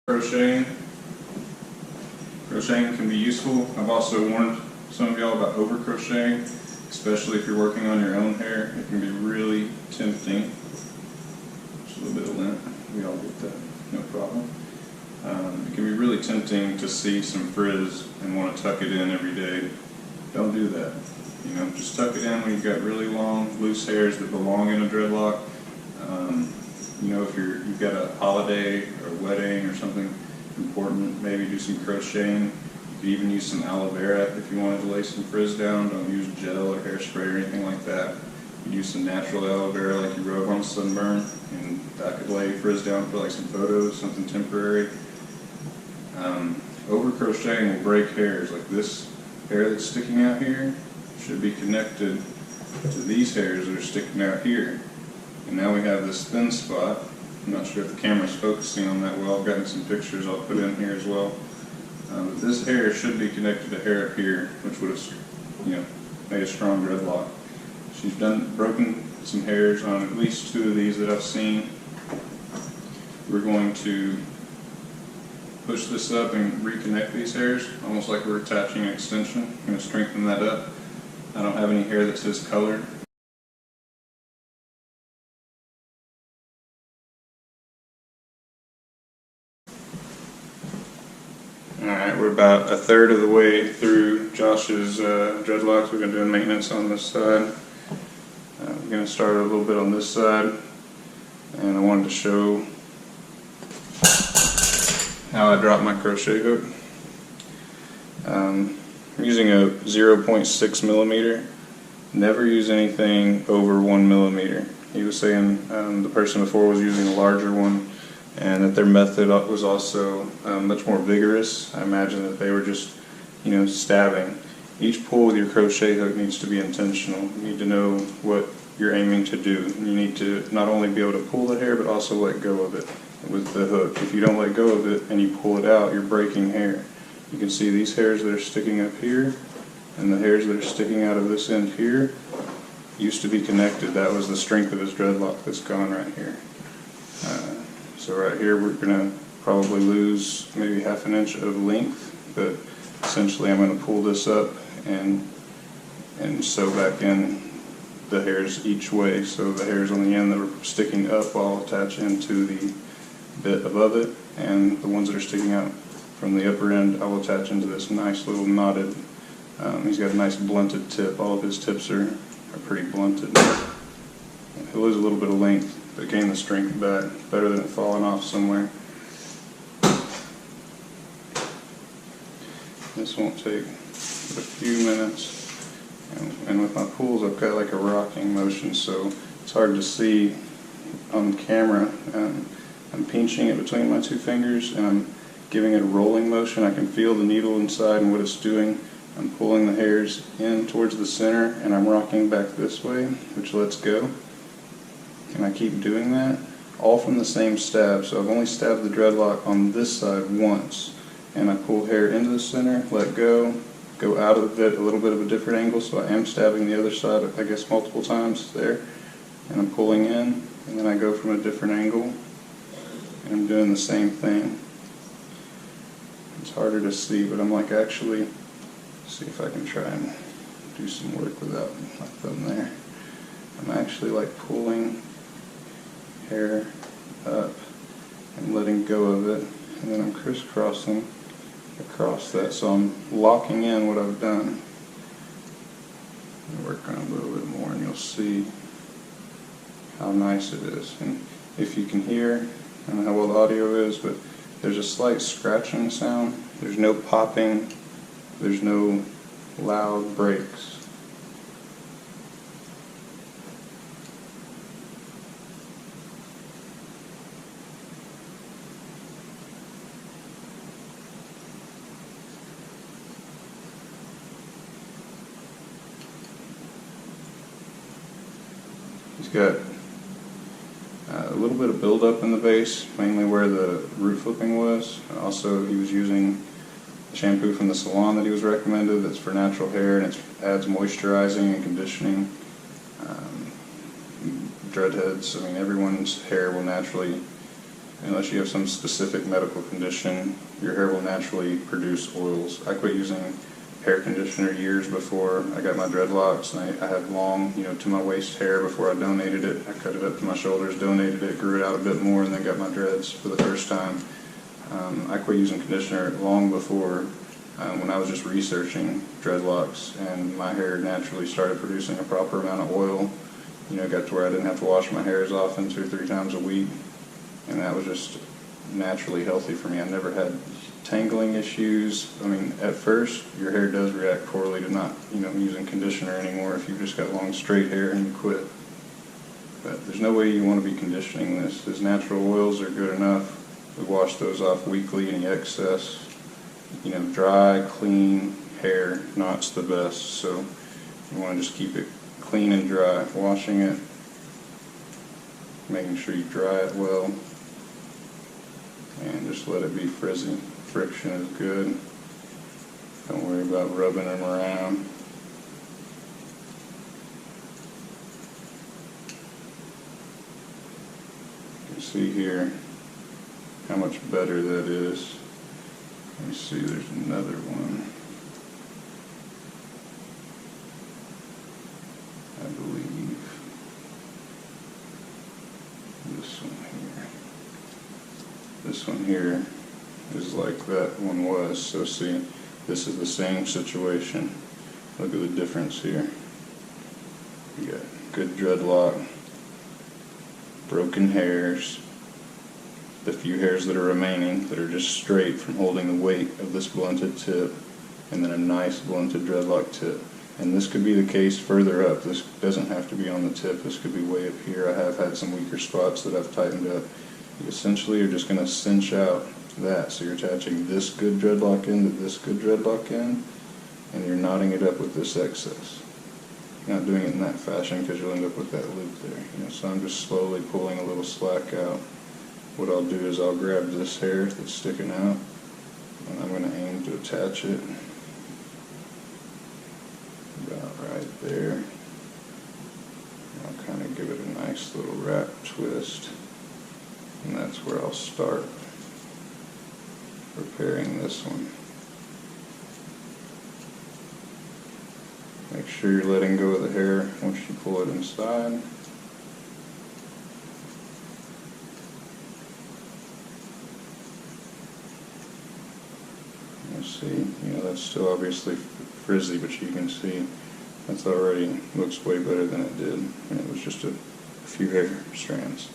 Crocheting. Crocheting can be useful. I've also warned some of y'all about over crocheting, especially if you're working on your own hair. It can be really tempting. Just a little bit of lint. We all get that, no problem. It can be really tempting to see some frizz and want to tuck it in every day. Don't do that. You know, just tuck it in when you've got really long, loose hairs that belong in a dreadlock. You know, if you've got a holiday or a wedding or something important, maybe do some crocheting. You could even use some aloe vera if you wanted to lay some frizz down. Don't use gel or hairspray or anything like that. You could use some natural aloe vera like you rub on sunburn, and that could lay frizz down for like some photos, something temporary. Over crocheting will break hairs. Like this hair that's sticking out here should be connected to these hairs that are sticking out here. And now we have this thin spot. I'm not sure if the camera's focusing on that well. I've gotten some pictures I'll put in here as well. But this hair should be connected to hair up here, which would have, made a strong dreadlock. She's broken some hairs on at least 2 of these that I've seen. We're going to push this up and reconnect these hairs, almost like we're attaching an extension. I'm going to strengthen that up. I don't have any hair that says colored. Alright, we're about a third of the way through Josh's dreadlocks. We're going to do maintenance on this side. I'm going to start a little bit on this side, and I wanted to show how I drop my crochet hook. I'm using a 0.6 millimeter. Never use anything over 1 millimeter. He was saying the person before was using a larger one, and that their method was also much more vigorous. I imagine that they were just, stabbing. Each pull with your crochet hook needs to be intentional. You need to know what you're aiming to do. You need to not only be able to pull the hair, but also let go of it with the hook. If you don't let go of it and you pull it out, you're breaking hair. You can see these hairs that are sticking up here, and the hairs that are sticking out of this end here used to be connected. That was the strength of his dreadlock that's gone right here. So right here we're going to probably lose maybe ½ an inch of length, but essentially I'm going to pull this up and sew back in the hairs each way, so the hairs on the end that are sticking up I'll attach into the bit above it, and the ones that are sticking out from the upper end I will attach into this nice little knotted. He's got a nice blunted tip. All of his tips are pretty blunted. He'll lose a little bit of length, but gain the strength back. Better than it falling off somewhere. This won't take but a few minutes. And with my pulls I've got like a rocking motion, so it's hard to see on camera. I'm pinching it between my 2 fingers and I'm giving it a rolling motion. I can feel the needle inside and what it's doing. I'm pulling the hairs in towards the center and I'm rocking back this way, which lets go. And I keep doing that, all from the same stab. So I've only stabbed the dreadlock on this side once. And I pull hair into the center, let go out of it a little bit of a different angle, so I am stabbing the other side, I guess, multiple times there. And I'm pulling in, and then I go from a different angle, and I'm doing the same thing. It's harder to see, but I'm like actually, see if I can try and do some work without my thumb there. I'm actually like pulling hair up and letting go of it, and then I'm crisscrossing across that, so I'm locking in what I've done. I'll work on it a little bit more and you'll see how nice it is. And if you can hear, I don't know how well the audio is, but there's a slight scratching sound. There's no popping, there's no loud breaks. He's got a little bit of buildup in the base, mainly where the root flipping was. Also, he was using shampoo from the salon that he was recommended that's for natural hair, and it adds moisturizing and conditioning. Dreadheads, I mean, everyone's hair will naturally unless you have some specific medical condition, your hair will naturally produce oils. I quit using hair conditioner years before I got my dreadlocks, and I had long, to my waist hair before I donated it. I cut it up to my shoulders, donated it, grew it out a bit more, and then got my dreads for the first time. I quit using conditioner long before when I was just researching dreadlocks, and my hair naturally started producing a proper amount of oil. Got to where I didn't have to wash my hair as often, 2 or 3 times a week, and that was just naturally healthy for me. I never had tangling issues. I mean, at first, your hair does react poorly to not, using conditioner anymore if you've just got long straight hair and you quit. But there's no way you want to be conditioning this. These natural oils are good enough. We wash those off weekly, any excess. Dry, clean hair, knot's the best. So you want to just keep it clean and dry. Washing it, making sure you dry it well, and just let it be frizzy. Friction is good. Don't worry about rubbing them around. You can see here how much better that is. Let me see, there's another one. I believe this one here. This one here is like that one was. So see, this is the same situation. Look at the difference here. You got good dreadlock, broken hairs, the few hairs that are remaining that are just straight from holding the weight of this blunted tip, and then a nice blunted dreadlock tip. And this could be the case further up. This doesn't have to be on the tip. This could be way up here. I have had some weaker spots that I've tightened up. You essentially are just going to cinch out that. So you're attaching this good dreadlock end to this good dreadlock end, and you're knotting it up with this excess. You're not doing it in that fashion because you'll end up with that loop there. So I'm just slowly pulling a little slack out. What I'll do is I'll grab this hair that's sticking out, and I'm going to aim to attach it about right there. I'll kind of give it a nice little wrap twist, and that's where I'll start preparing this one. Make sure you're letting go of the hair once you pull it inside. You see, that's still obviously frizzy, but you can see that's already looks way better than it did when it was just a few hair strands.